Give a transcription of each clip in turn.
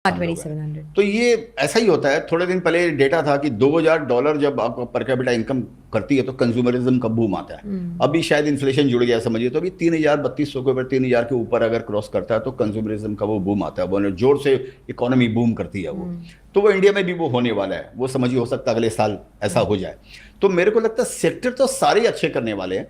2700। तो ये ऐसा ही होता है। थोड़े दिन पहले डेटा था कि $2000 जब आपको पर कैपिटा इनकम करती है तो कंज्यूमरिज्म का बूम आता है। अभी शायद इन्फ्लेशन जुड़ गया समझिए, तो अभी 3200 के ऊपर 3000 के ऊपर अगर क्रॉस करता है तो कंज्यूमरिज्म का वो बूम आता है, वो जोर से इकोनॉमी बूम करती है वो। तो वो इंडिया में भी वो होने वाला है, वो समझिए हो सकता है अगले साल ऐसा हो जाए। तो मेरे को लगता है सेक्टर तो सारे अच्छे करने वाले हैं।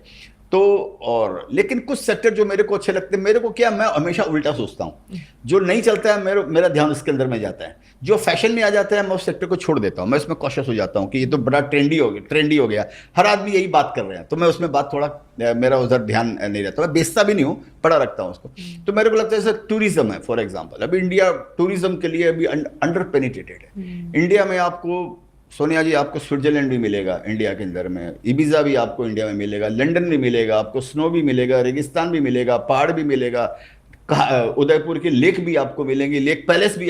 तो और लेकिन कुछ सेक्टर जो मेरे को अच्छे लगते हैं, मेरे को क्या, मैं हमेशा उल्टा सोचता हूँ। जो नहीं चलता है मेरा ध्यान उसके अंदर में जाता है, जो फैशन में आ जाता है मैं उस सेक्टर को छोड़ देता हूँ। मैं उसमें कॉशियस हो जाता हूँ कि ये तो बड़ा ट्रेंडी हो गया, हर आदमी यही बात कर रहे हैं, तो मैं उसमें बात थोड़ा मेरा उधर ध्यान नहीं रहता। मैं बेचता भी नहीं हूँ, पड़ा रखता हूँ उसको। तो मेरे को लगता है जैसे टूरिज्म है फॉर एग्जाम्पल, अभी इंडिया टूरिज्म के लिए अभी अंडर पेनिट्रेटेड है। इंडिया में आपको सोनिया जी, आपको स्विट्जरलैंड भी मिलेगा इंडिया के अंदर में, इबिजा भी आपको इंडिया में मिलेगा, लंदन भी मिलेगा, आपको स्नो भी मिलेगा, रेगिस्तान भी मिलेगा, पहाड़ भी मिलेगा, उदयपुर के लेक भी आपको मिलेंगे, लेक पैलेस भी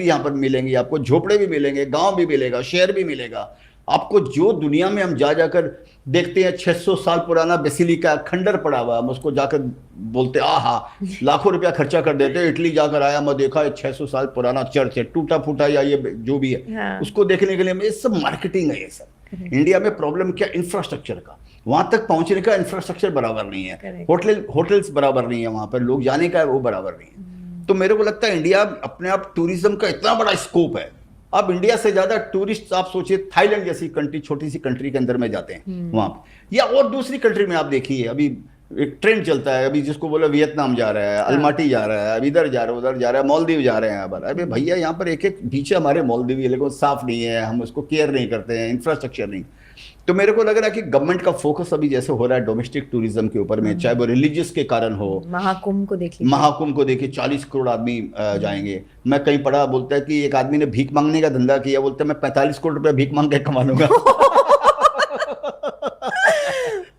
यहाँ पर मिलेंगे आपको, झोपड़े भी मिलेंगे, गांव भी मिलेगा, शहर भी मिलेगा आपको। जो दुनिया में हम जाकर देखते हैं 600 साल पुराना बेसिलिका खंडर पड़ा हुआ, हम उसको जाकर बोलते आहा, लाखों रुपया खर्चा कर देते हैं। इटली जाकर आया, मैं देखा 600 साल पुराना चर्च है, टूटा फूटा या ये जो भी है, हाँ। उसको देखने के लिए ये सब मार्केटिंग है। ये सब इंडिया में प्रॉब्लम क्या, इंफ्रास्ट्रक्चर का, वहां तक पहुंचने का इंफ्रास्ट्रक्चर बराबर नहीं है, होटल्स बराबर नहीं है, वहां पर लोग जाने का वो बराबर नहीं है। तो मेरे को लगता है इंडिया अपने आप टूरिज्म का इतना बड़ा स्कोप है। अब इंडिया से ज्यादा टूरिस्ट आप सोचिए थाईलैंड जैसी कंट्री, छोटी सी कंट्री के अंदर में जाते हैं वहां पर, या और दूसरी कंट्री में आप देखिए, अभी एक ट्रेंड चलता है, अभी जिसको बोला वियतनाम जा रहा है, अलमाटी जा रहा है, अब इधर जा रहा है, उधर जा रहा है, मालदीव जा रहे हैं। अब अरे भैया यहाँ पर एक बीच है हमारे मालदीव, लेकिन साफ नहीं है, हम उसको केयर नहीं करते हैं, इंफ्रास्ट्रक्चर नहीं। तो मेरे को लग रहा है कि गवर्नमेंट का फोकस अभी जैसे हो रहा है डोमेस्टिक टूरिज्म के ऊपर में, चाहे वो रिलीजियस के कारण हो, महाकुंभ को देखिए 40 करोड़ आदमी जाएंगे। मैं कहीं पढ़ा, बोलता है कि एक आदमी ने भीख मांगने का धंधा किया, बोलता है मैं 45 करोड़ रुपया भीख मांग के कमा लूंगा।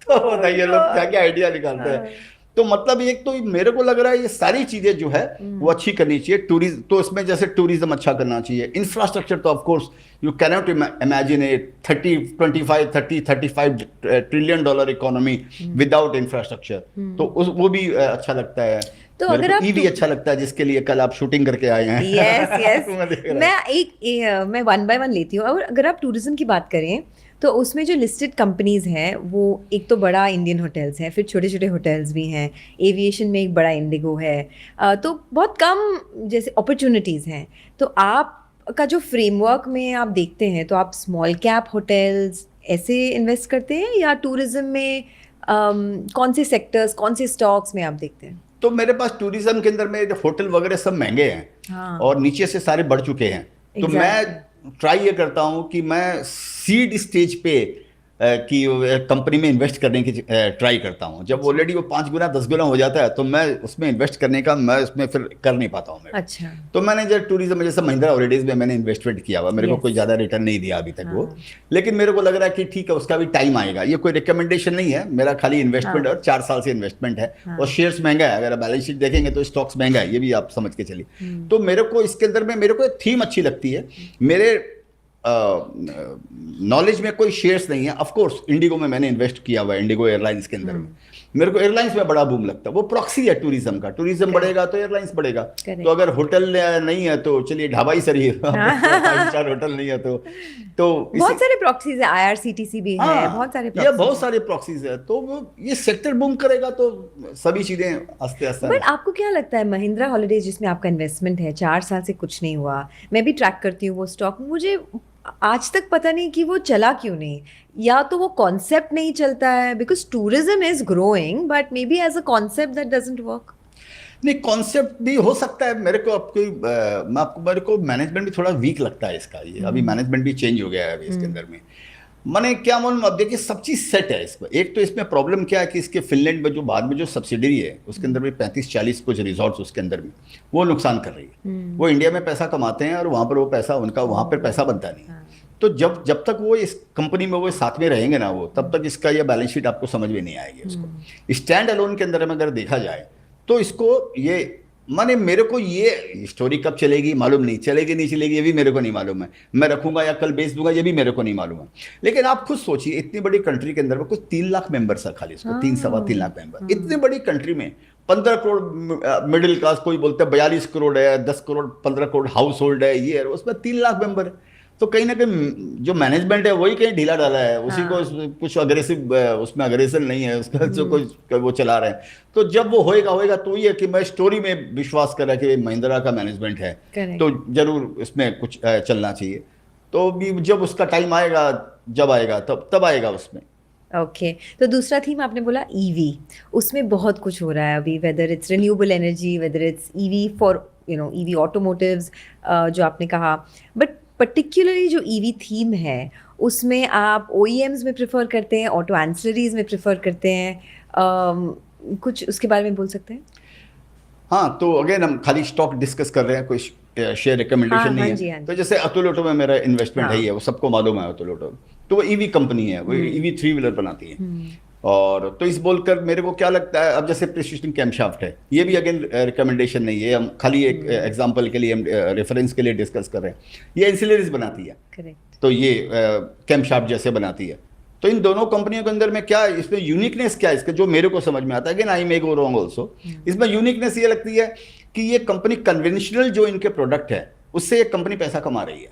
तो बताइए लोग क्या क्या आइडिया निकालते हैं। तो मतलब एक तो मेरे को लग रहा है ये सारी चीजें जो है वो अच्छी करनी चाहिए। टूरिज्म तो इसमें जैसे टूरिज्म अच्छा करना चाहिए, इंफ्रास्ट्रक्चर तो of course you can not imagine A 35 trillion dollar economy without infrastructure. तो वो भी अच्छा लगता है। तो अगर आप ईवी अच्छा लगता है, जिसके लिए कल आप शूटिंग करके आए हैं। यस मैं वन बाय वन लेती हूँ। और अगर आप टूरिज्म की बात करें तो उसमें जो लिस्टेड कंपनीज हैं वो एक तो बड़ा इंडियन होटल्स हैं, फिर छोटे छोटे होटल्स भी हैं, एविएशन में एक बड़ा इंडिगो है, तो बहुत कम जैसे अपॉर्चुनिटीज़ हैं। तो आप का जो फ्रेमवर्क में आप देखते हैं तो आप स्मॉल कैप होटल्स ऐसे इन्वेस्ट करते हैं, या टूरिज्म में कौन से सेक्टर्स, कौन से स्टॉक्स में आप देखते हैं? तो मेरे पास टूरिज्म के अंदर में होटल वगैरह सब महंगे हैं। हाँ। और नीचे से सारे बढ़ चुके हैं। तो मैं ट्राई ये करता हूं कि मैं सीड स्टेज पे की कंपनी में इन्वेस्ट करने की ट्राई करता हूं। जब ऑलरेडी वो 5 गुना 10 गुना हो जाता है तो मैं उसमें इन्वेस्ट करने का मैं उसमें फिर कर नहीं पाता हूं। अच्छा। तो मैंने जब टूरिज्म में जैसे महिंद्रा हॉलीडेज में मैंने इन्वेस्टमेंट किया हुआ, मेरे को कोई ज़्यादा रिटर्न नहीं दिया अभी तक वो, लेकिन मेरे को लग रहा है कि ठीक है उसका भी टाइम आएगा। ये कोई रिकमेंडेशन नहीं है, मेरा खाली इन्वेस्टमेंट और 4 साल से इन्वेस्टमेंट है। और शेयर्स महंगा है, अगर बैलेंस शीट देखेंगे तो स्टॉक्स महंगा है, ये भी आप समझ के चलिए। तो मेरे को इसके अंदर में मेरे को एक थीम अच्छी लगती है। मेरे नॉलेज में कोई शेयर्स नहीं है। ऑफ कोर्स इंडिगो में मैंने इन्वेस्ट किया हुआ है, इंडिगो एयरलाइंस के अंदर में। मेरे को एयरलाइंस में बड़ा बूम लगता है, वो प्रॉक्सी है टूरिज्म का। टूरिज्म बढ़ेगा तो एयरलाइंस बढ़ेगा। तो अगर होटल नहीं है तो चलिए ढाबा ही सही है, 5 स्टार होटल नहीं है तो बहुत सारे प्रॉक्सीज है, आईआरसीटीसी भी है, बहुत सारे प्रॉक्सीज है। तो ये सेक्टर बूम करेगा तो सभी चीजें आस्ते आस्ते। बट आपको क्या लगता है महिंद्रा हॉलीडेज जिसमें आपका इन्वेस्टमेंट है, 4 साल से कुछ नहीं हुआ, मैं भी ट्रैक करती हूँ वो स्टॉक, मुझे आज तक पता नहीं कि वो चला क्यों नहीं। या तो वो कॉन्सेप्ट नहीं चलता है, because tourism is growing but maybe as a concept that doesn't work. नहीं, कॉन्सेप्ट भी हो सकता है। मेरे को मैनेजमेंट भी थोड़ा वीक लगता है इसका। ये अभी मैनेजमेंट भी चेंज हो गया है अभी इसके अंदर में। मैंने क्या मालूम, अब देखिए सब चीज़ सेट है इसको। एक तो इसमें प्रॉब्लम क्या है कि इसके फिनलैंड में जो बाद में जो सब्सिडरी है उसके अंदर में 35-40 कुछ रिजॉर्ट्स उसके अंदर में वो नुकसान कर रही है। वो इंडिया में पैसा कमाते हैं और वहाँ पर वो पैसा उनका वहाँ पर पैसा बनता नहीं। तो जब तक वो इस कंपनी में वो साथ में रहेंगे ना वो, तब तक इसका ये बैलेंस शीट आपको समझ में नहीं आएगी उसको। स्टैंड अलोन के अंदर में अगर देखा जाए तो इसको ये माने, मेरे को ये स्टोरी कब चलेगी मालूम नहीं, चलेगी नहीं चलेगी ये भी मेरे को नहीं मालूम है। मैं रखूंगा या कल बेच दूंगा ये भी मेरे को नहीं मालूम है। लेकिन आप खुद सोचिए, इतनी बड़ी कंट्री के अंदर में कुछ 3 लाख मेंबर्स है खाली इसको, 3 सवा 3 लाख मेंबर। इतनी बड़ी कंट्री में 15 करोड़ मिडिल क्लास, कोई बोलते हैं 42 करोड़ है, 10 करोड़ 15 करोड़ हाउस होल्ड है, ये है, उसमें 3 लाख मेंबर है। तो कहीं ना कहीं जो मैनेजमेंट है वही कहीं ढीला डाला है, उसी को कुछ अग्रेसिव, उसमें अग्रेशन नहीं है उसका, जो कोई वो चला रहे हैं। तो जब वो होएगा तो ये कि मैं स्टोरी में विश्वास कर रहा कि महिंद्रा का मैनेजमेंट है, तो जरूर इसमें कुछ चलना चाहिए। तो भी जब उसका टाइम आएगा, जब आएगा तब आएगा उसमें। ओके तो दूसरा थीम आपने बोला ईवी, उसमें बहुत कुछ हो रहा है अभी, whether it's renewable energy, whether it's EV for EV automotives जो आपने कहा, बट पर्टिकुलरली जो ईवी थीम है उसमें आप OEMs में प्रेफर करते हैं, ऑटो एंसिलरीज में प्रेफर करते हैं, कुछ उसके बारे में बोल सकते हैं? हाँ, तो अगेन हम खाली स्टॉक डिस्कस कर रहे हैं, कोई शेयर रिकमेंडेशन नहीं है। तो जैसे अतुल ऑटो में मेरा इन्वेस्टमेंट है, वो सबको मालूम है अतुल ऑटो, तो वो ईवी कंपनी है, वो ईवी 3 व्हीलर बनाती है। और तो इस बोलकर मेरे को क्या लगता है, अब जैसे प्रिसिशन कैमशाफ्ट है, ये भी अगेन रिकमेंडेशन नहीं है, हम खाली एक एग्जांपल के लिए, हम रेफरेंस के लिए डिस्कस कर रहे हैं। ये एंसिलरीज बनाती है, करेक्ट, तो ये कैमशाफ्ट जैसे बनाती है। तो इन दोनों कंपनियों के अंदर में क्या, इसमें यूनिकनेस क्या है इसका, जो मेरे को समझ में आता है, again I may go wrong also, इसमें यूनिकनेस ये लगती है कि ये कंपनी कन्वेंशनल जो इनके प्रोडक्ट है उससे ये कंपनी पैसा कमा रही है,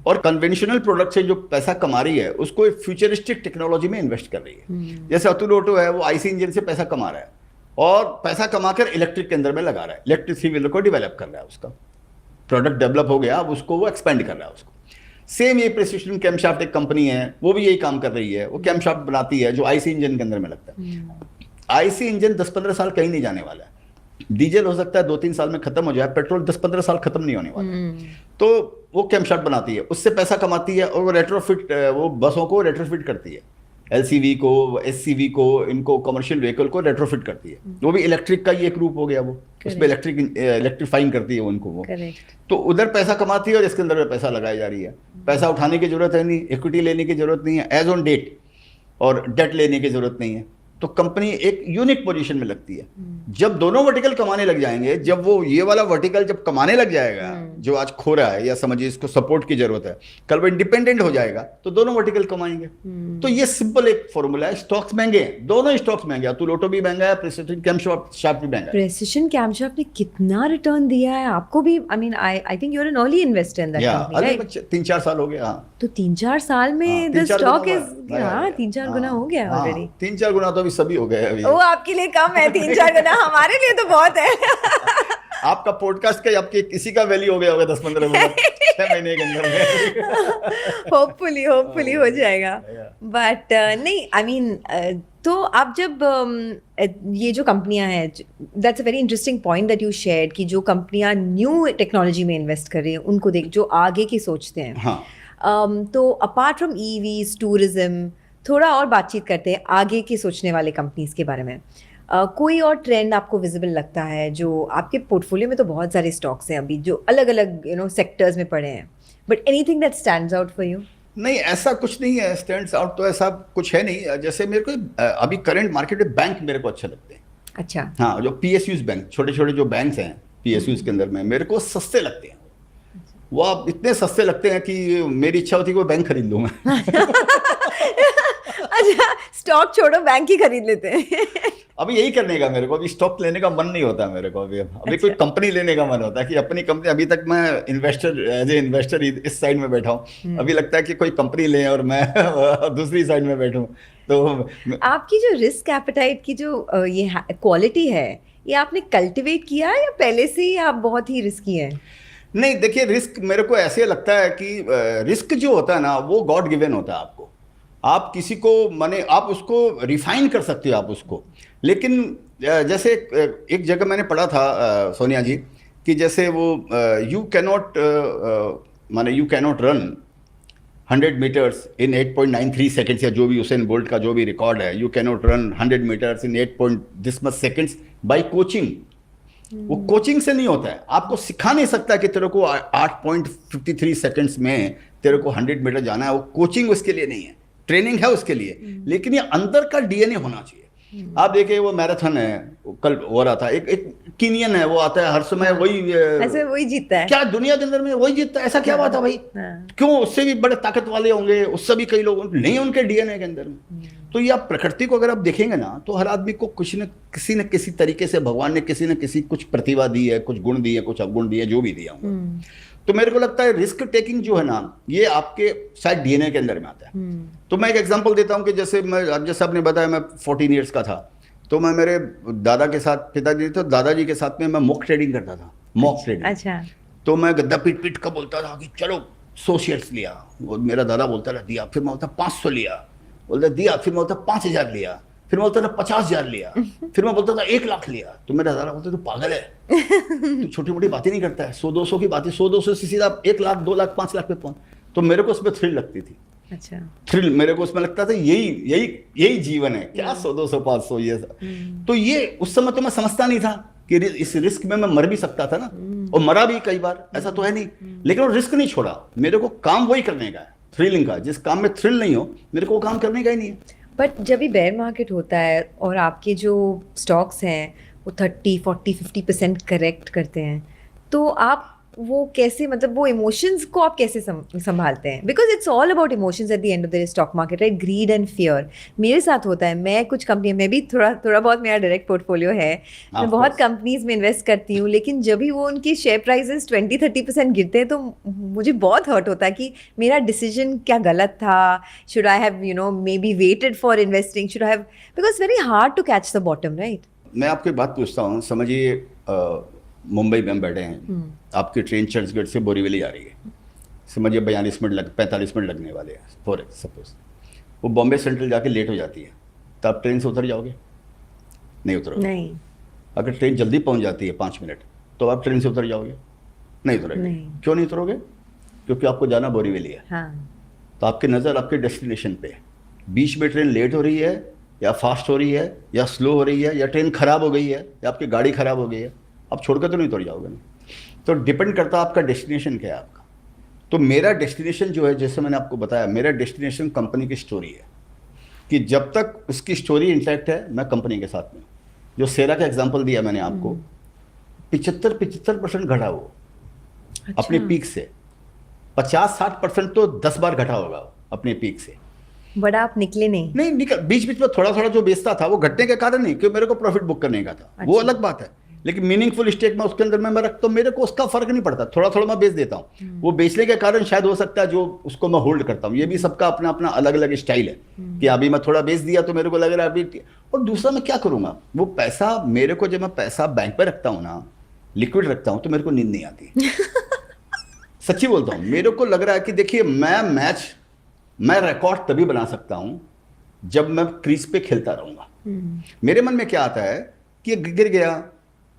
और कन्वेंशनल प्रोडक्ट से जो पैसा कमा रही है उसको एक फ्यूचरिस्टिक टेक्नोलॉजी में इन्वेस्ट कर रही है। जैसे अतुल ऑटो है, वो आईसी इंजन से पैसा कमा रहा है और पैसा कमाकर इलेक्ट्रिक के अंदर में लगा रहा है, इलेक्ट्रिक 3 व्हीलर को डेवलप कर रहा है, उसका प्रोडक्ट डेवलप हो गया, अब उसको वो एक्सपेंड कर रहा है उसको। सेम ये प्रिसिशन कैमशाफ्ट एक कंपनी है, वो भी यही काम कर रही है, वो कैमशाफ्ट बनाती है जो आईसी इंजन के अंदर में लगता है। आईसी इंजन 10-15 साल कहीं नहीं जाने वाला है, डीजल हो सकता है 2-3 साल में खत्म हो जाए, पेट्रोल 10-15 साल खत्म नहीं होने वाला। तो वो कैमशाफ्ट बनाती है, उससे पैसा कमाती है, और वो रेट्रोफिट, वो बसों को रेट्रोफिट करती है, एलसीवी को, एससीवी को, इनको कमर्शियल व्हीकल को रेट्रोफिट करती है। वो भी इलेक्ट्रिक का ही एक रूप हो गया, वो उसमें इलेक्ट्रीफाइंग करती है उनको वो। तो उधर पैसा कमाती है और इसके अंदर पैसा लगाई जा रही है। पैसा उठाने की जरूरत है नहीं, इक्विटी लेने की जरूरत नहीं है, एज ऑन डेट, और डेट लेने की जरूरत नहीं है। तो कंपनी एक यूनिक पोजीशन में लगती है। जब दोनों वर्टिकल कमाने लग जाएंगे, जब वो ये वाला वर्टिकल जब कमाने लग जाएगा जो आज खो रहा है, या समझिए इसको सपोर्ट की जरूरत है, कल वो इंडिपेंडेंट हो जाएगा तो दोनों वर्टिकल कमाएंगे। तो ये सिंपल एक फॉर्मूला है। स्टॉक्स महंगे हैं, दोनों स्टॉक्स महंगे, अतुल ऑटो भी महंगा है, प्रिसिशन कैमशाफ्ट भी महंगा है। प्रिसिशन कैमशाफ्ट ने कितना रिटर्न दिया है आपको भी? I mean I think you are an early investor in that company, right? 3-4 साल हो गए। हाँ, तो 3-4 साल में द स्टॉक इज 3-4 गुना हो गया ऑलरेडी। 3-4 गुना तो अभी सभी हो गए अभी। वो आपके लिए कम है, 3-4 गुना हमारे लिए तो बहुत है। आपका पॉडकास्ट का, आपके किसी का वैल्यू हो गया होगा 10-15 गुना 6 महीने के अंदर में। होपफुली हो जाएगा। बट नहीं, आई मीन तो आप जब ये जो कंपनियां हैं, that's a very interesting point that you shared, कि जो कंपनियां न्यू टेक्नोलॉजी में इन्वेस्ट कर रही हैं उनको देख, जो आगे की सोचते हैं। हाँ। तो अपार्ट फ्रॉम ईवीज, टूरिज्म, थोड़ा और बातचीत करते हैं आगे की सोचने वाले कंपनीज के बारे में। कोई और ट्रेंड आपको विजिबल लगता है? जो आपके पोर्टफोलियो में तो बहुत सारे स्टॉक्स हैं अभी जो अलग अलग सेक्टर्स में पड़े हैं, but anything that stands out for you? नहीं, ऐसा कुछ नहीं है, स्टैंड्स आउट तो ऐसा कुछ है नहीं। जैसे मेरे को अभी करंट मार्केट में बैंक मेरे को अच्छे लगते हैं। अच्छा। हाँ, जो PSUs बैंक, छोटे छोटे जो बैंक्स हैं PSUs के अंदर में, मेरे को सस्ते लगते हैं। वो आप इतने सस्ते लगते हैं कि मेरी इच्छा होती है कि वो बैंक खरीद लूंगा। अच्छा, स्टॉक छोड़ो, बैंक ही खरीद लेते हैं। अभी यही करने का मेरे को, अभी स्टॉक लेने का मन नहीं होता मेरे को अभी। अच्छा। कोई कंपनी लेने का मन होता है कि अपनी कंपनी। अभी तक मैं इन्वेस्टर, एज ए इन्वेस्टर इस साइड में बैठा हूँ। अभी लगता है कि कोई कंपनी ले और मैं दूसरी साइड में बैठूं। तो आपकी जो रिस्क एपेटाइट की जो ये क्वालिटी है, ये आपने कल्टिवेट किया या पहले से ही आप बहुत ही रिस्की हैं? नहीं, देखिए, रिस्क मेरे को ऐसे लगता है कि रिस्क जो होता है ना, वो गॉड गिवन होता है आपको। आप किसी को, माने आप उसको रिफाइन कर सकते हो आप उसको, लेकिन जैसे एक जगह मैंने पढ़ा था सोनिया जी, कि जैसे वो you cannot run 100 meters in 8.93 seconds, या जो भी उसेन बोल्ट का जो भी रिकॉर्ड है, you cannot run 100 meters in 8 seconds by coaching. वो कोचिंग से नहीं होता है, आपको सिखा नहीं सकता कि तेरे को 8.53 सेकेंड्स में तेरे को 100 मीटर जाना है। वो कोचिंग उसके लिए नहीं है, ट्रेनिंग है उसके लिए, लेकिन ये अंदर का DNA होना चाहिए। आप देखिए वो मैराथन है, वो कल हो रहा था, एक कीनियन है, वो आता है हर समय वही ऐसे वही जीतता है। क्या दुनिया के अंदर में वही जीतता है, ऐसा क्या बात है भाई? क्यों? उससे भी बड़े ताकत वाले होंगे, उससे भी कई लोग नहीं उनके डीएनए के अंदर में। तो ये आप प्रकृति को अगर आप देखेंगे ना, तो हर आदमी को कुछ न किसी तरीके से भगवान ने किसी न किसी कुछ प्रतिभा दी है, कुछ गुण दी है, कुछ अवगुण दिए, जो भी दिया होगा। तो मेरे को लगता है रिस्क टेकिंग जो है ना, ये आपके शायद डीएनए के अंदर में आता है। तो मैं एक एग्जांपल देता हूँ कि जैसे जैसे आपने बताया मैं 14 ईयर्स का था, तो मैं मेरे दादा के साथ, पिताजी तो दादाजी के साथ में मैं मॉक ट्रेडिंग करता था, मॉक ट्रेडिंग। अच्छा। तो मैं गद्दा पीट पीट का बोलता था कि चलो 100 शेयर्स लिया, वो मेरा दादा बोलता था दिया, फिर मैं बोलता 500 लिया, बोलता दिया, फिर मैं बोलता 5000 लिया, फिर मैं बोलता था 50,000 लिया, फिर मैं बोलता था 1 लाख लिया। तो मेरा दादा बोलता तू पागल है, तू छोटी मोटी बातें नहीं करता है, 100-200 की बातें, 100-200 से सीधा 1 लाख 2 लाख 5 लाख पे पहुंच। तो मेरे को उसमें थ्रिल लगती थी। अच्छा। थ्रिल मेरे को उसमें लगता था यही जीवन है क्या, 100-200 500 ये सब। तो ये उस समय तो मैं समझता नहीं था कि इस रिस्क में मैं मर भी सकता था ना, और मरा भी कई बार, ऐसा तो है नहीं। लेकिन वो रिस्क नहीं छोड़ा, मेरे को काम वही करने का है, थ्रिलिंग का। जिस काम में थ्रिल नहीं हो, मेरे को वो काम करने का ही नहीं है। बट जब भी बेयर मार्केट होता है और आपके जो स्टॉक्स हैं वो 30-40-50% करेक्ट करते हैं, तो आप वो कैसे, मतलब वो इमोशंस को आप कैसे संभालते हैं? Because it's all about emotions at the end of the stock market, right? Grid and fear. मेरे साथ होता है, मैं कुछ कंपनी में भी थोड़ा बहुत मेरा डायरेक्ट पोर्टफोलियो है, मैं बहुत कंपनीज में इन्वेस्ट करती हूँ, लेकिन जब भी वो उनकी शेयर प्राइसेस 20-30% गिरते हैं तो मुझे बहुत हर्ट होता है कि मेरा डिसीजन क्या गलत था, should I have maybe waited for investing, should I have, because very hard to catch the bottom, right? मैं आपको एक बात पूछता हूँ, समझिए मुंबई में हम बैठे हैं, आपकी ट्रेन चर्चगेट से बोरीवली आ रही है, समझिए 45 मिनट लगने वाले हैं फॉर सपोज। वो बॉम्बे सेंट्रल जाके लेट हो जाती है, तो आप ट्रेन से उतर जाओगे? नहीं उतरोगे। नहीं। अगर ट्रेन जल्दी पहुंच जाती है 5 मिनट, तो आप ट्रेन से उतर जाओगे? नहीं उतरोगे। नहीं। क्यों नहीं उतरोगे? क्योंकि आपको जाना बोरीवली है। हाँ। तो आपकी नज़र आपके डेस्टिनेशन पे है। बीच में ट्रेन लेट हो रही है या फास्ट हो रही है या स्लो हो रही है, या ट्रेन खराब हो गई है या आपकी गाड़ी खराब हो गई है, आप छोड़कर तो नहीं उतर जाओगे ना। तो डिपेंड करता है आपका डेस्टिनेशन क्या है आपका। तो मेरा डेस्टिनेशन जो है, जैसे मैंने आपको बताया, मेरा डेस्टिनेशन कंपनी की स्टोरी है, कि जब तक उसकी स्टोरी इंटैक्ट है मैं कंपनी के साथ में। जो सेरा का एग्जांपल दिया मैंने आपको, 75% घटा वो। अच्छा। अपने पीक से 50-60% तो 10 बार घटा होगा अपने पीक से। बड़ा आप निकले नहीं निकल, बीच बीच में थोड़ा थोड़ा जो बेचता था वो घटने के कारण नहीं, क्योंकि मेरे को प्रॉफिट बुक करने का था। वो अलग बात है, लेकिन मीनिंगफुल स्टेक में उसके अंदर मैं रखता हूँ, मेरे को उसका फर्क नहीं पड़ता, थोड़ा थोड़ा मैं बेच देता हूँ। वो बेचने के कारण शायद हो सकता है जो उसको मैं होल्ड करता हूँ। ये भी सबका अपना अपना अलग अलग स्टाइल है, कि अभी मैं थोड़ा बेच दिया तो मेरे को लग रहा है अभी, और दूसरा मैं क्या करूंगा, वो पैसा मेरे को, जब मैं पैसा बैंक पे रखता हूँ ना, लिक्विड रखता हूँ, तो मेरे को नींद नहीं आती। सच्ची बोलता हूँ, मेरे को लग रहा है कि देखिए मैं रिकॉर्ड तभी बना सकता हूँ जब मैं क्रीज पे खेलता रहूंगा। मेरे मन में क्या आता है कि गिर गया,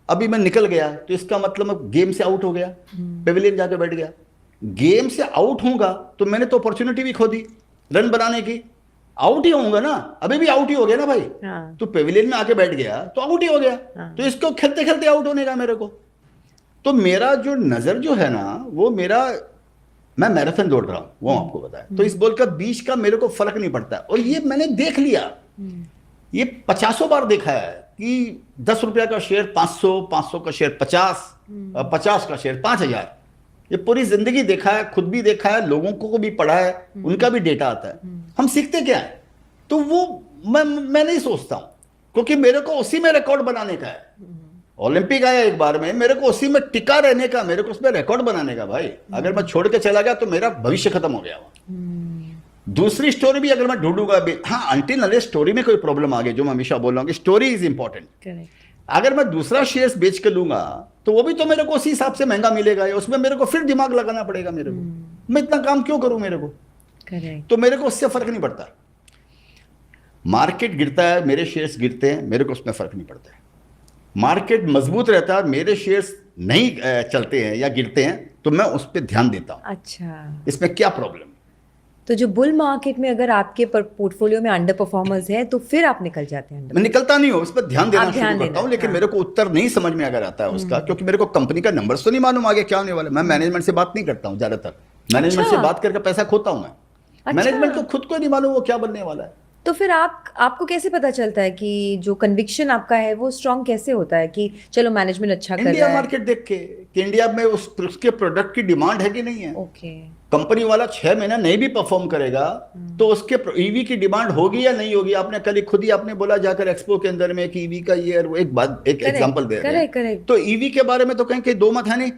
अभी मैं निकल गया, तो इसका मतलब मैं गेम से आउट हो गया, पेविलियन जाकर बैठ गया। गेम से आउट होऊंगा तो मैंने तो अपॉर्चुनिटी भी खो दी रन बनाने की, आउट ही होऊंगा ना, अभी भी आउट ही हो गया ना भाई। हाँ। तो पेविलियन में आके बैठ गया तो आउट ही हो गया। हाँ। तो इसको खेलते खेलते आउट होने का मेरे को। तो मेरा जो नजर जो है ना, वो मेरा, मैं मैराथन दौड़ रहा हूं, वो आपको बताया, तो इस बॉल का बीच का मेरे को फर्क नहीं पड़ता। और ये मैंने देख लिया, ये 50 बार देखा है कि 10 रुपया का शेयर 500, 500 का शेयर 50, 50 का शेयर 5000। ये पूरी जिंदगी देखा है, खुद भी देखा है, लोगों को भी पढ़ा है, उनका भी डेटा आता है। हम सीखते क्या है, तो वो मैं नहीं सोचता हूं, क्योंकि मेरे को उसी में रिकॉर्ड बनाने का है। ओलंपिक आया एक बार में, मेरे को उसी में टिका रहने का, मेरे को उसमें रिकॉर्ड बनाने का भाई। अगर मैं छोड़ के चला गया तो मेरा भविष्य खत्म हो गया वहां। दूसरी स्टोरी भी अगर मैं ढूंढूंगा भी, हाँ, अनटिल अनलेस स्टोरी में कोई प्रॉब्लम आ गई, जो मैं हमेशा बोल रहा हूँ कि स्टोरी इज इंपॉर्टेंट। अगर मैं दूसरा शेयर्स बेच के लूंगा तो वो भी तो मेरे को उसी हिसाब से महंगा मिलेगा, उसमें मेरे को फिर दिमाग लगाना पड़ेगा मेरे को। मैं इतना काम क्यों करूं मेरे को? तो मेरे को उससे फर्क नहीं पड़ता। मार्केट गिरता है, मेरे शेयर्स गिरते हैं, मेरे को उसमें फर्क नहीं पड़ता है। मार्केट मजबूत रहता है, मेरे शेयर्स नहीं चलते हैं या गिरते हैं, तो मैं उस पर ध्यान देता हूं। अच्छा, इसमें क्या प्रॉब्लम? तो जो बुल मार्केट में अगर आपके पोर्टफोलियो में अंडर परफॉर्मर्स है तो फिर आप निकल जाते हैं? मैं निकलता नहीं हूँ, उस पर ध्यान देना शुरू करता हूँ, लेकिन हाँ। मेरे को उत्तर नहीं समझ में अगर आता है उसका, क्योंकि मेरे को कंपनी का नंबर्स तो नहीं मालूम आगे क्या होने वाला। मैं मैनेजमेंट से बात नहीं करता हूँ ज्यादातर, मैनेजमेंट से बात करके पैसा खोता हूँ मैं। मैनेजमेंट को खुद को नहीं मालूम वो क्या बनने वाला है। तो फिर आपको कैसे पता चलता है कि जो कन्विक्शन आपका है वो स्ट्रांग कैसे होता है कि चलो मैनेजमेंट अच्छा कर इंडिया रहा है? मार्केट देख के कि इंडिया में उसके प्रोडक्ट की डिमांड है कि नहीं है। ओके। कंपनी वाला 6 महीना नहीं भी परफॉर्म करेगा तो उसके ईवी की डिमांड होगी या नहीं होगी। आपने कल खुद ही आपने बोला जाकर एक्सपो के अंदर में कि ईवी का ये वो एक बात एक एग्जांपल दे रहे हैं। करेक्ट। तो ईवी के बारे में तो कहीं दो मत है नहीं।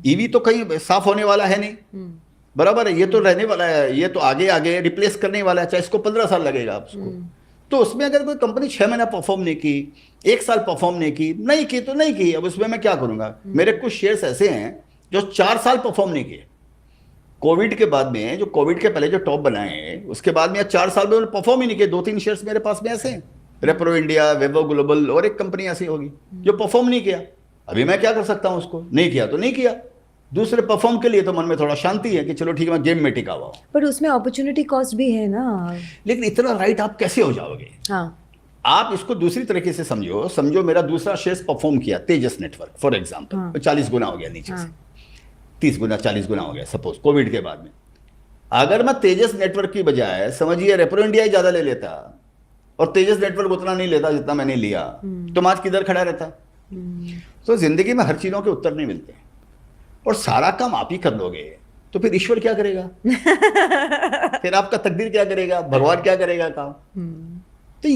ईवी तो कहीं साफ होने वाला है नहीं, बराबर है। ये तो रहने वाला है, ये तो आगे आगे रिप्लेस करने वाला है, चाहे इसको 15 साल लगेगा उसको। तो उसमें अगर कोई कंपनी 6 महीना परफॉर्म नहीं की, 1 साल परफॉर्म नहीं की तो नहीं की। अब उसमें मैं क्या करूंगा? मेरे कुछ शेयर्स ऐसे हैं जो 4 साल परफॉर्म नहीं किए। कोविड के बाद में, जो कोविड के पहले जो टॉप बनाए उसके बाद में 4 साल में उन्होंने परफॉर्म ही नहीं किए। 2-3 शेयर्स मेरे पास में ऐसे हैं, रेप्रो इंडिया, वेवो ग्लोबल और एक कंपनी ऐसी होगी जो परफॉर्म नहीं किया। अभी मैं क्या कर सकता हूं? उसको नहीं किया तो नहीं किया। दूसरे परफॉर्म के लिए तो मन में थोड़ा शांति है कि चलो ठीक है मैं गेम में टिका हुआ हूं। पर उसमें अपॉर्चुनिटी कॉस्ट भी है ना। लेकिन इतना राइट आप कैसे हो जाओगे? हाँ। आप इसको दूसरी तरीके से समझो मेरा दूसरा शेयर परफॉर्म किया, तेजस नेटवर्क फॉर एग्जांपल, 40 गुना हो गया नीचे से, 30 गुना 40 गुना हो गया सपोज कोविड के बाद में। अगर मैं तेजस नेटवर्क की बजाय समझिए रेप्रो इंडिया ही ज्यादा ले लेता और तेजस नेटवर्क उतना नहीं लेता जितना मैंने लिया, तो आज किधर खड़ा रहता? तो जिंदगी में हर चीजों के उत्तर नहीं मिलते और सारा काम आप ही कर लोगे तो फिर ईश्वर क्या करेगा? फिर आपका तकदीर क्या करेगा? भगवान क्या करेगा काम? तो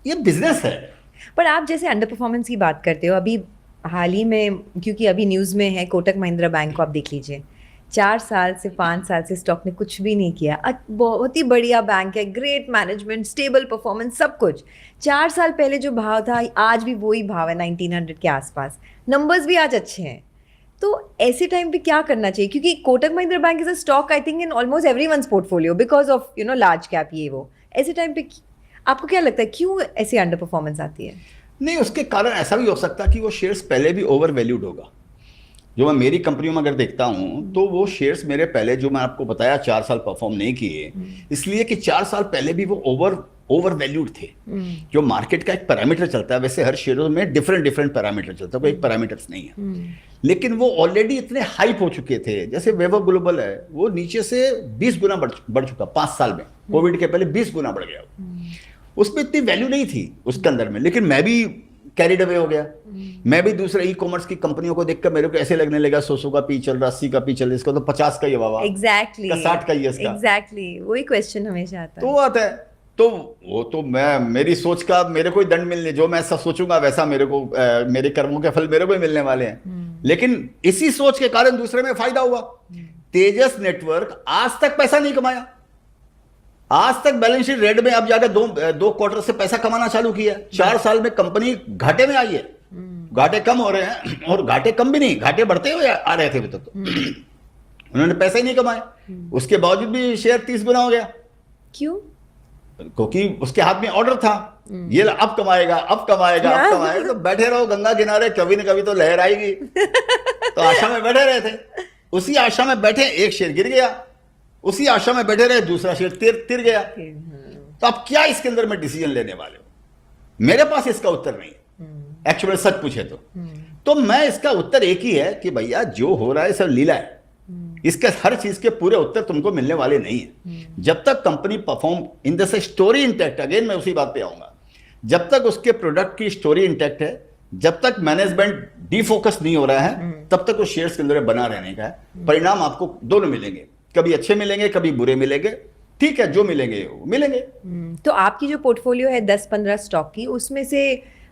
ये बिजनेस है। पर आप जैसे अंडर परफॉर्मेंस की बात करते हो, अभी हाल ही में क्योंकि अभी न्यूज़ में है कोटक महिंद्रा बैंक को आप देख लीजिए, 4 साल से 5 साल से स्टॉक ने कुछ भी नहीं किया। बहुत ही बढ़िया बैंक है, ग्रेट मैनेजमेंट, स्टेबल परफॉर्मेंस, सब कुछ। 4 साल पहले जो भाव था आज भी वही भाव है 1900 के आसपास, नंबर्स भी आज अच्छे हैं। तो ऐसे टाइम पे क्या करना चाहिए? क्योंकि Kotak Mahindra bank is a stock I think in almost everyone's portfolio because of large cap ये वो। ऐसे टाइम पे आपको क्या लगता है क्यों ऐसी अंडर परफॉर्मेंस आती है? नहीं, उसके कारण ऐसा भी हो सकता है कि वो शेयर्स पहले भी ओवर वैल्यूड होगा। जो मैं मेरी कंपनियों में अगर देखता हूं तो वो शेयर्स मेरे पहले जो मैं आपको बताया 4 साल परफॉर्म नहीं किए, इसलिए कि 4 साल पहले भी वो ओवर वैल्यूड थे। जो मार्केट का एक पैरामीटर चलता है, वैसे हर शेयरों में डिफरेंट पैरामीटर चलता है, कोई एक पैरामीटर्स नहीं है। लेकिन वो ऑलरेडी इतने हाइप हो चुके थे। जैसे वेवो ग्लोबल है, वो नीचे से 20 गुना बढ़ चुका 5 साल में। कोविड के पहले 20 गुना बढ़ गया। उसमें इतनी वैल्यू नहीं थी उसके अंदर में, लेकिन मैं भी कैरिड अवे हो गया। मैं भी दूसरे ई कॉमर्स की कंपनियों को देखकर मेरे को ऐसे लगने लगा 100 का पी चल रहा, 80 का पी चल रहा, इसका तो 50 का ही बाबा, एग्जैक्टली 60 का ही इसका। एग्जैक्टली वही क्वेश्चन हमेशा आता है। तो आता है तो वो तो मैं मेरी सोच का मेरे को ही दंड मिलने, जो मैं ऐसा सोचूंगा वैसा मेरे को मेरे कर्मों के फल मेरे को ही मिलने वाले हैं। लेकिन इसी सोच के कारण दूसरे में फायदा हुआ। तेजस नेटवर्क आज तक पैसा नहीं कमाया, आज तक बैलेंस शीट रेड में, अब जाकर दो क्वार्टर से पैसा कमाना चालू किया। 4 साल में कंपनी घाटे में आई है। घाटे कम हो रहे हैं, और घाटे कम भी नहीं, घाटे बढ़ते हुए आ रहे थे तो उन्होंने पैसे ही नहीं कमाए, उसके बावजूद भी शेयर 30 गुना हो गया। क्यों? क्योंकि उसके हाथ में ऑर्डर था, ये अब कमाएगा अब कमाएगा अब कमाएगा। तो बैठे रहो गंगा किनारे, कभी न कभी तो लहर आएगी। तो आशा में बैठे रहे थे, उसी आशा में बैठे, एक शेयर गिर गया, उसी आशा में बैठे रहे, दूसरा शेयर तिर गया। तो आप क्या इसके अंदर में डिसीजन लेने वाले हो? मेरे पास इसका उत्तर नहीं है एक्चुअली, सच पूछे तो मैं इसका उत्तर एक ही है कि भैया जो हो रहा है सब लीला है। इसके हर चीज के पूरे उत्तर तुमको मिलने वाले नहीं है। जब तक company perform in the story intact, again मैं उसी बात पे आऊंगा, जब तक उसके प्रोडक्ट की स्टोरी इंटैक्ट है, जब तक मैनेजमेंट डिफोकस नहीं हो रहा है, तब तक उस शेयर्स के अंदर बना रहने का है। परिणाम आपको दोनों मिलेंगे, कभी अच्छे मिलेंगे कभी बुरे मिलेंगे, ठीक है, जो मिलेंगे वो मिलेंगे। तो आपकी जो पोर्टफोलियो है 10-15 स्टॉक की, उसमें से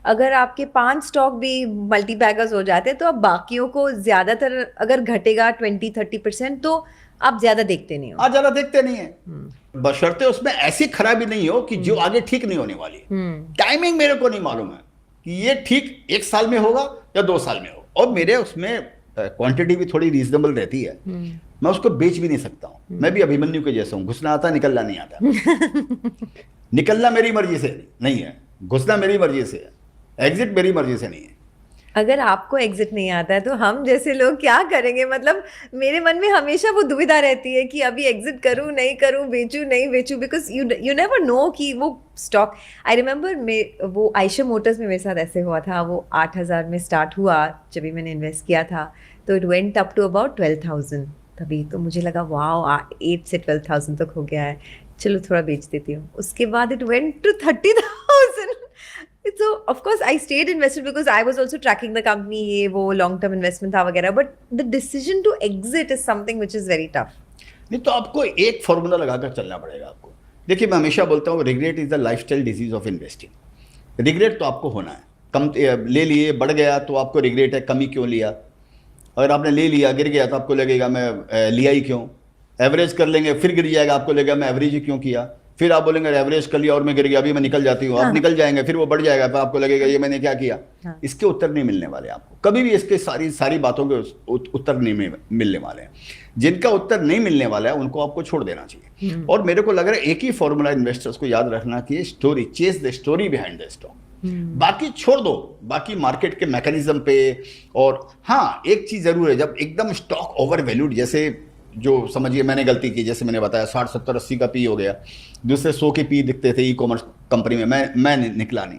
अगर आपके 5 स्टॉक भी मल्टीबैगर्स हो जाते हैं तो अब बाकियों को ज्यादातर अगर घटेगा 20-30% तो आप ज्यादा देखते नहीं हो। आज ज्यादा देखते नहीं है, बशर्ते उसमें ऐसी खराबी नहीं हो कि जो आगे ठीक नहीं होने वाली। टाइमिंग मेरे को नहीं मालूम है कि ये ठीक 1 साल में होगा या 2 साल में होगा, और मेरे उसमें क्वांटिटी भी थोड़ी रीजनेबल रहती है। मैं उसको बेच भी नहीं सकता हूं। मैं भी अभिमन्यु के जैसा हूं, घुसना आता निकलना नहीं आता। निकलना मेरी मर्जी से नहीं है, घुसना मेरी मर्जी से है, एग्जिट मेरी मर्जी से नहीं है। अगर आपको एग्जिट नहीं आता है तो हम जैसे लोग क्या करेंगे? मतलब मेरे मन में हमेशा वो दुविधा रहती है कि अभी एग्जिट करूं नहीं करूं, बेचूं नहीं बेचूं, बिकॉज यू नेवर नो कि वो स्टॉक। आई रिमेंबर वो आयशा मोटर्स में मेरे साथ ऐसे हुआ था। वो 8,000 में स्टार्ट हुआ जब भी मैंने इन्वेस्ट किया था, तो it went up to about 12,000। तभी तो मुझे लगा वाह 8 से 12,000 तक हो गया है। चलो थोड़ा बेच देती हूँ, उसके बाद it went to 30,000. So of course I stayed invested because I was also tracking the company, ये वो long term investment था वगैरह, but the decision to exit is something which is very tough. नहीं तो आपको एक फॉर्मूला लगाकर चलना पड़ेगा आपको. देखिए मैं हमेशा बोलता हूँ regret is the lifestyle disease of investing. Regret तो आपको होना है, कम ले लिए बढ़ गया तो आपको रिग्रेट है कमी क्यों लिया. अगर आपने ले लिया गिर गया तो आपको लगेगा मैं लिया ही क्यों. एवरेज कर लेंगे फिर गिर जाएगा, आपको लगेगा मैं एवरेज ही क्यों किया. फिर आप बोलेंगे एवरेज कर लिया और मैं गिर गया, अभी मैं निकल जाती हूँ. आप निकल जाएंगे फिर वो बढ़ जाएगा, फिर आपको लगेगा ये मैंने क्या किया. इसके उत्तर नहीं मिलने वाले आपको कभी भी. इसके सारी बातों के उत्तर नहीं मिलने वाले हैं. जिनका उत्तर नहीं मिलने वाला है उनको आपको छोड़ देना चाहिए. और मेरे को लग रहा है एक ही फॉर्मूला इन्वेस्टर्स को याद रखना कि story, chase the story behind the stock. बाकी छोड़ दो, बाकी मार्केट के मैकेनिज्म पे. और हाँ एक चीज जरूर है, जब एकदम स्टॉक ओवर वैल्यूड, जैसे जो समझिए मैंने गलती की, जैसे मैंने बताया 60 70 80 का पी हो गया, दूसरे 100 के पी दिखते थे ई कॉमर्स कंपनी में, मैं निकला नहीं.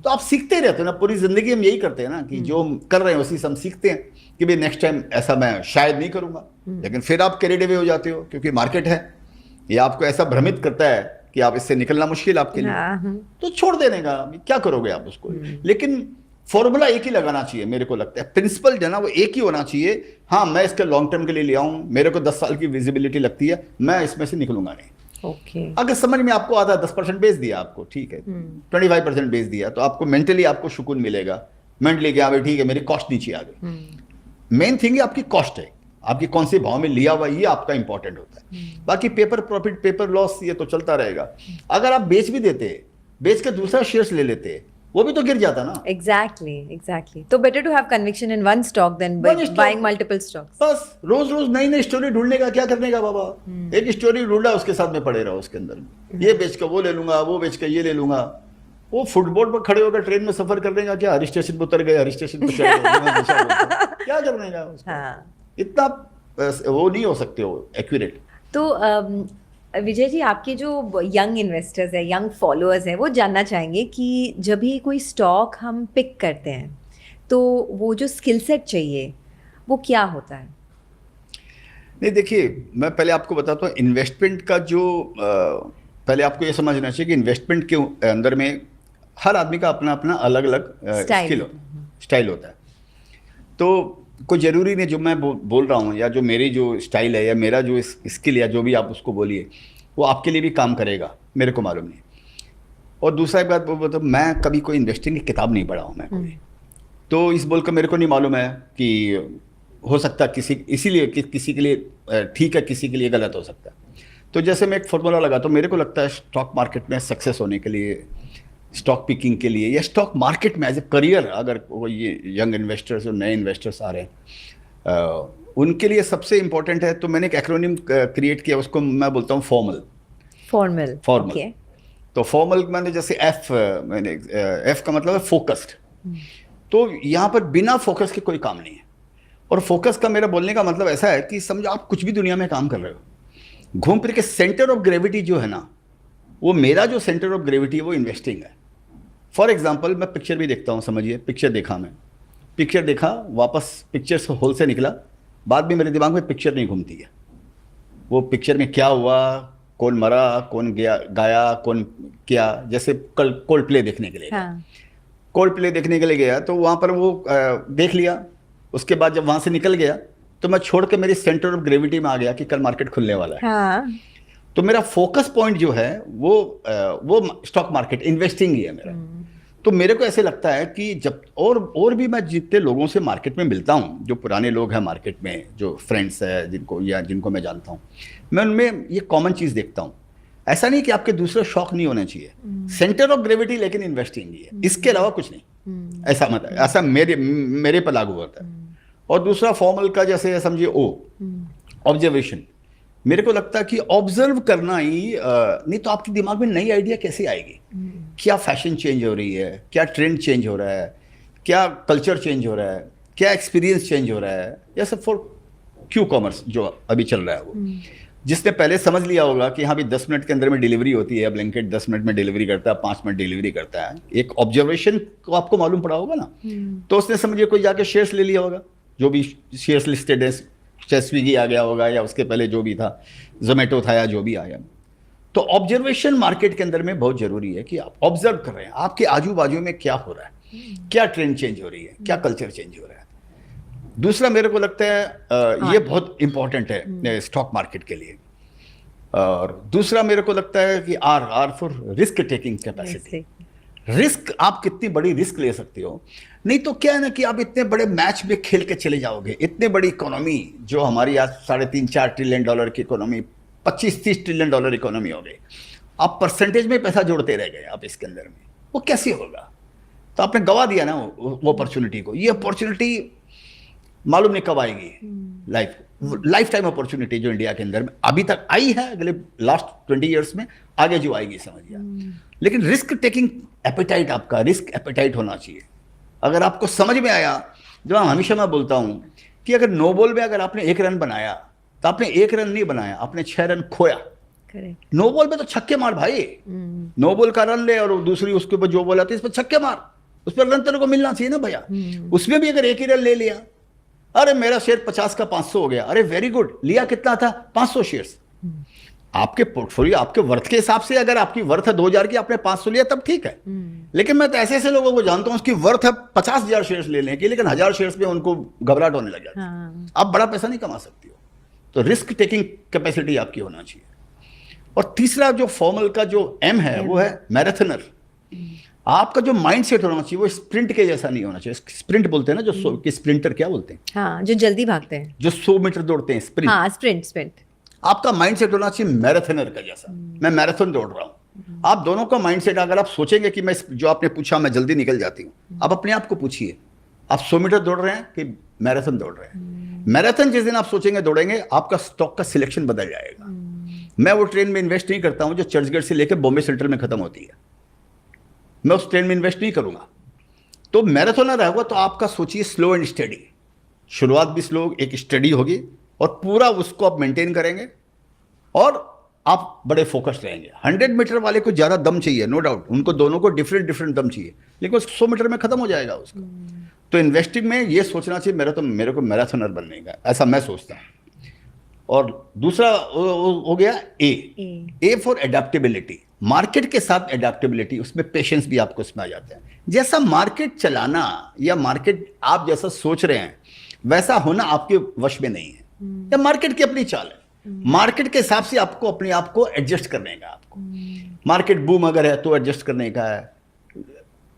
तो आप सीखते रहते हो ना, पूरी जिंदगी हम यही करते हैं ना कि जो कर रहे हैं उसी से हम सीखते हैं कि भाई नेक्स्ट टाइम ऐसा मैं शायद नहीं करूंगा. लेकिन फिर आप कैरिड अवे हो जाते हो क्योंकि मार्केट है, ये आपको ऐसा भ्रमित करता है कि आप इससे निकलना मुश्किल आपके लिए, तो छोड़ देने का क्या करोगे आप उसको. लेकिन फॉर्मूला एक ही लगाना चाहिए, मेरे को लगता है प्रिंसिपल जो है ना वो एक ही होना चाहिए. हाँ मैं इसके लॉन्ग टर्म के लिए ले आऊं, मेरे को 10 साल की विजिबिलिटी लगती है, मैं इसमें से निकलूंगा नहीं. Okay. अगर समझ में आपको आता है 10% बेच दिया आपको, ठीक है, 25% बेच दिया तो आपको मेंटली आपको सुकून मिलेगा. मेंटली क्या भाई ठीक है मेरी कॉस्ट नीचे आ गई. मेन थिंग आपकी कॉस्ट है, आपकी कौन से भाव में लिया हुआ, ये आपका इंपॉर्टेंट होता है. बाकी पेपर प्रॉफिट पेपर लॉस ये तो चलता रहेगा. अगर आप बेच भी देते, बेच के दूसरा शेयर्स ले लेते, वो भी तो गिर जाता ना. Exactly. तो better to have conviction in one stock than buying multiple stocks. बस रोज रोज नई नई स्टोरी ढूंढने का क्या करने का बाबा. एक स्टोरी ढूंढा उसके साथ में पड़े रहो उसके अंदर. ये बेच कर वो ले लूंगा, वो बेच कर ये ले लूंगा. वो फुटबोर्ड पर खड़े होकर ट्रेन में सफर करने का क्या, हर स्टेशन पर उतर गए, हर स्टेशन पर क्या करने का उसको. इतना वो नहीं हो सकते हो एक्यूरेट. तो विजय जी, आपके जो यंग इन्वेस्टर्स हैं, यंग फॉलोअर्स हैं, वो जानना चाहेंगे कि जब भी कोई स्टॉक हम पिक करते हैं तो वो जो स्किल सेट चाहिए वो क्या होता है. नहीं देखिए मैं पहले आपको बताता हूँ इन्वेस्टमेंट का जो पहले आपको ये समझना चाहिए कि इन्वेस्टमेंट के अंदर में हर आदमी का अपना अपना अलग अलग स्टाइल होता है. तो कोई ज़रूरी नहीं जो मैं बोल रहा हूँ या जो मेरी जो स्टाइल है या मेरा जो स्किल या जो भी आप उसको बोलिए वो आपके लिए भी काम करेगा, मेरे को मालूम नहीं. और दूसरा एक बात वो तो मैं कभी कोई इन्वेस्टिंग की किताब नहीं पढ़ा हूँ मैं कोई. तो इस बोल कर मेरे को नहीं मालूम है कि हो सकता इसीलिए कि किसी के लिए ठीक है, किसी के लिए गलत हो सकता है. तो जैसे मैं एक फॉर्मूला लगाता हूँ, मेरे को लगता है स्टॉक मार्केट में सक्सेस होने के लिए, स्टॉक पिकिंग के लिए या स्टॉक मार्केट में एज ए करियर, अगर वो ये यंग इन्वेस्टर्स और नए इन्वेस्टर्स आ रहे हैं उनके लिए सबसे इंपॉर्टेंट है. तो मैंने एक एक्रोनिम क्रिएट किया, उसको मैं बोलता हूँ फॉर्मल. Okay. तो फॉर्मल मैंने जैसे एफ का मतलब है फोकस्ड. तो यहाँ पर बिना फोकस के कोई काम नहीं है. और फोकस का मेरा बोलने का मतलब ऐसा है कि समझो आप कुछ भी दुनिया में काम कर रहे हो, घूम फिर के सेंटर ऑफ ग्रेविटी जो है ना, वो मेरा जो सेंटर ऑफ ग्रेविटी है वो इन्वेस्टिंग है. फॉर एग्जाम्पल मैं पिक्चर भी देखता हूँ, समझिए पिक्चर देखा वापस पिक्चर से होल से निकला, बाद में मेरे दिमाग में पिक्चर नहीं घूमती है. वो पिक्चर में क्या हुआ, कौन मरा, कौन गाया, कौन क्या. जैसे कल कोल्ड प्ले देखने के लिए गया तो वहाँ पर वो देख लिया. उसके बाद जब वहाँ से निकल गया तो मैं छोड़ के मेरी सेंटर ऑफ ग्रेविटी में आ गया कि कल मार्केट खुलने वाला है. तो मेरा फोकस पॉइंट जो है वो स्टॉक मार्केट इन्वेस्टिंग ही है मेरा. तो मेरे को ऐसे लगता है कि जब और भी मैं जितने लोगों से मार्केट में मिलता हूँ, जो पुराने लोग हैं मार्केट में, जो फ्रेंड्स है जिनको मैं जानता हूँ, मैं उनमें ये कॉमन चीज़ देखता हूँ. ऐसा नहीं कि आपके दूसरे शौक नहीं होने चाहिए, सेंटर ऑफ ग्रेविटी लेकिन इन्वेस्टिंग ही है, इसके अलावा कुछ नहीं. ऐसा मेरे पर लागू होता है. और दूसरा फॉर्मल का जैसे समझिए ऑब्जर्वेशन. मेरे को लगता है कि ऑब्जर्व करना ही नहीं तो आपके दिमाग में नई आइडिया कैसे आएगी. क्या फैशन चेंज हो रही है, क्या ट्रेंड चेंज हो रहा है, क्या कल्चर चेंज हो रहा है, क्या एक्सपीरियंस चेंज हो रहा है. जैसे फॉर क्यू कॉमर्स जो अभी चल रहा है, वो जिसने पहले समझ लिया होगा कि हाँ भी 10 मिनट के अंदर में डिलीवरी होती है, ब्लैंकेट 10 मिनट में डिलीवरी करता है, 5 मिनट डिलीवरी करता है, एक ऑब्जर्वेशन को आपको मालूम पड़ा होगा ना. तो उसने समझिए कोई जाके शेयर्स ले लिया होगा, जो भी शेयर्स लिस्टेड है, चाहे स्विगी आ गया होगा या उसके पहले जो भी था, जोमेटो था या जो भी आया. तो ऑब्जर्वेशन मार्केट के अंदर में बहुत जरूरी है कि आप ऑब्जर्व कर रहे हैं आपके आजू बाजू में क्या हो रहा है, क्या ट्रेंड चेंज हो रही है, क्या कल्चर चेंज हो रहा है। दूसरा मेरे को लगता है ये बहुत इंपॉर्टेंट है स्टॉक मार्केट के लिए। और दूसरा मेरे को लगता है कि R for risk taking capacity. Risk, आप कितनी बड़ी रिस्क ले सकते हो। नहीं तो क्या है ना कि आप इतने बड़े मैच में खेल के चले जाओगे, इतने बड़ी इकोनॉमी जो हमारी आज 3.5-4 ट्रिलियन डॉलर की इकोनॉमी, 25-30 ट्रिलियन डॉलर इकोनॉमी हो गई, आप परसेंटेज में पैसा जोड़ते रह गए आप इसके अंदर में, वो कैसे होगा। तो आपने गवा दिया ना वो अपॉर्चुनिटी को। ये अपॉर्चुनिटी मालूम नहीं कब आएगी, लाइफ टाइम अपॉर्चुनिटी जो इंडिया के अंदर में अभी तक आई है, अगले लास्ट 20 ईयर्स में आगे जो आएगी समझिए। लेकिन रिस्क टेकिंग एपेटाइट, आपका रिस्क एपेटाइट होना चाहिए। अगर आपको समझ में आया, जो हमेशा मैं बोलता हूं कि अगर नो बॉल में अगर आपने 1 रन बनाया तो आपने 1 रन नहीं बनाया, आपने 6 रन खोया। नो बॉल में तो छक्के मार भाई, नो बॉल का रन ले और दूसरी उसके ऊपर जो बॉल आती है इस पर छक्के मार, उस पर रन तेरे को मिलना चाहिए ना भैया। उसमें भी अगर 1 ही रन ले लिया, अरे मेरा शेयर 50 का 500 हो गया, अरे वेरी गुड, लिया कितना था 500 शेयर्स। आपके पोर्टफोलियो आपके वर्थ के हिसाब से, अगर आपकी वर्थ है 2000 की, आपने 500 लिया तब ठीक है। लेकिन मैं तो ऐसे ऐसे लोगों को जानता हूं उसकी वर्थ है 50,000 शेयर्स लेने की, लेकिन 1000 शेयर्स पे उनको घबराहट होने लग जाती है। आप बड़ा पैसा नहीं कमा सकती हो। तो रिस्क टेकिंग कैपेसिटी आपकी होना चाहिए। और तीसरा जो फॉर्मल का जो एम है वो है मैराथनर। आपका जो माइंड सेट होना चाहिए वो स्प्रिंट के जैसा नहीं होना चाहिए। स्प्रिंट बोलते हैं ना जो कि स्प्रिंटर क्या बोलते हैं, हाँ, जो जल्दी भागते हैं, जो 100 मीटर दौड़ते हैं, स्प्रिंट। हाँ, स्प्रिंट। आपका माइंड सेट होना चाहिए मैराथनर का जैसा। मैं मैराथन दौड़ रहा हूँ। आप दोनों का माइंड सेट, अगर आप सोचेंगे कि मैं जो आपने पूछा मैं जल्दी निकल जाती हूँ, आप अपने आप को पूछिए आप 100 मीटर दौड़ रहे हैं कि मैराथन दौड़ रहे हैं। मैराथन जिस दिन आप सोचेंगे दौड़ेंगे, आपका स्टॉक का सिलेक्शन बदल जाएगा। मैं वो ट्रेन में इन्वेस्ट नहीं करता हूं जो चर्चगेट से लेकर बॉम्बे सेंट्रल में खत्म होती है, मैं उस ट्रेन में इन्वेस्ट नहीं करूंगा। तो मैराथनर रहेगा तो आपका सोचिए स्लो एंड स्टडी, शुरुआत भी स्लो एक स्टडी होगी और पूरा उसको आप मेंटेन करेंगे और आप बड़े फोकस रहेंगे। 100 मीटर वाले को ज़्यादा दम चाहिए, नो डाउट, उनको दोनों को डिफरेंट दम चाहिए, लेकिन 100 मीटर में खत्म हो जाएगा उसका। तो इन्वेस्टिंग में ये सोचना चाहिए मेरे को मैराथनर बनने का, ऐसा मैं सोचता हूँ। और दूसरा हो गया ए फॉर एडेप्टेबिलिटी। मार्केट के साथ एडेप्टेबिलिटी, उसमें पेशेंस भी आपको इसमें आ जाता है। जैसा मार्केट चलाना या मार्केट आप जैसा सोच रहे हैं वैसा होना आपके वश में नहीं है, या मार्केट की अपनी चाल है। मार्केट के हिसाब से आपको अपने आप को एडजस्ट करने का, आपको मार्केट बूम अगर है तो एडजस्ट करने का है,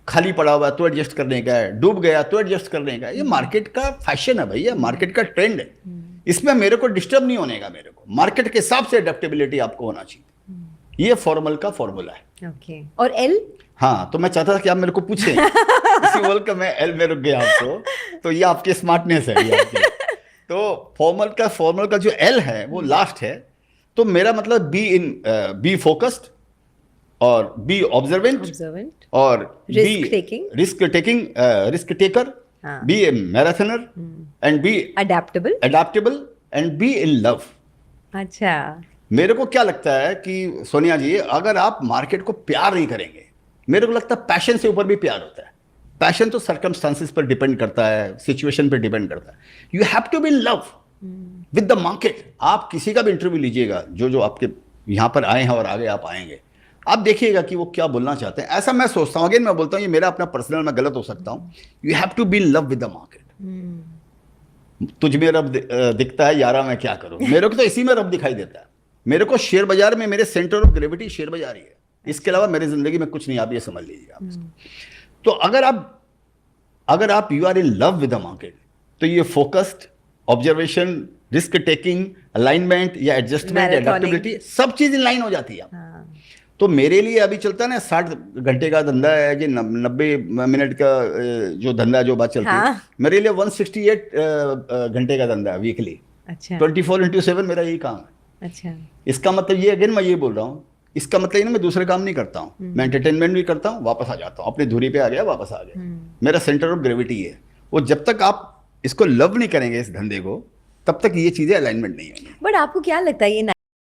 खाली पड़ा हुआ है तो एडजस्ट करने का है, डूब गया तो एडजस्ट करने का है। ये मार्केट का फैशन है भैया, मार्केट का ट्रेंड है, इसमें मेरे को डिस्टर्ब नहीं होने का। मेरे को मार्केट के हिसाब से एडेप्टेबिलिटी आपको होना चाहिए। ये फॉर्मल का फॉर्मूला है। ओके। और एल? हाँ, तो मैं चाहता था कि आप मेरे को पूछें इसी बोल कर मैं एल में रुक गया आपको, तो ये आपकी स्मार्टनेस है ये आपकी। तो फॉर्मल का जो एल है वो लास्ट है। तो मेरा मतलब बी फोकस्ड और बी ऑब्जर्वेंट और risk taker, be a marathoner and be adaptable and be in love. अच्छा, मेरे को क्या लगता है कि सोनिया जी, अगर आप मार्केट को प्यार नहीं करेंगे, मेरे को लगता है पैशन से ऊपर भी प्यार होता है। पैशन तो सर्कमस्टांसेस पर डिपेंड करता है, सिचुएशन पर डिपेंड करता है। You have to be in love with the market. आप किसी का भी इंटरव्यू लीजिएगा, जो आपके यहाँ पर आए हैं और आगे आप आएंगे, आप देखिएगा कि वो क्या बोलना चाहते हैं। ऐसा मैं सोचता हूँ, अगेन मैं बोलता हूँ ये मेरा अपना पर्सनल, मैं गलत हो सकता हूँ। You have to be in love with the market. तुझ में रब दिखता है यारा, मैं क्या करूँ। मेरे को तो इसी में रब दिखाई देता है। मेरे को शेयर बाजार में मेरे सेंटर ऑफ ग्रेविटी शेयर बाजार ही है, इसके अलावा मेरी जिंदगी में कुछ नहीं। आप ये समझ लीजिए आप। तो अगर आप you are in love with the market, तो ये focused, observation, risk taking, alignment या एडजस्टमेंट, एडेप्टेबिलिटी, सब चीज इन लाइन हो जाती है। तो मेरे लिए अभी चलता है ना 60 घंटे का धंधा है, जो 90 मिनट का जो धंधा जो बात चलती है, मेरे लिए 168 घंटे का धंधा है वीकली। अच्छा। 24/7 मेरा यही काम है। अच्छा। इसका मतलब ये, अगेन मैं ये बोल रहा हूँ, इसका मतलब ये ना मैं दूसरे काम नहीं करता हूँ, मैं एंटरटेनमेंट भी करता हूँ, वापस आ जाता हूँ, अपनी धुरी पे आ गया, वापस आ गया। मेरा सेंटर ऑफ ग्रेविटी है वो। जब तक आप इसको लव नहीं करेंगे इस धंधे को, तब तक ये चीजें अलाइनमेंट नहीं होंगी। बट आपको क्या लगता है ये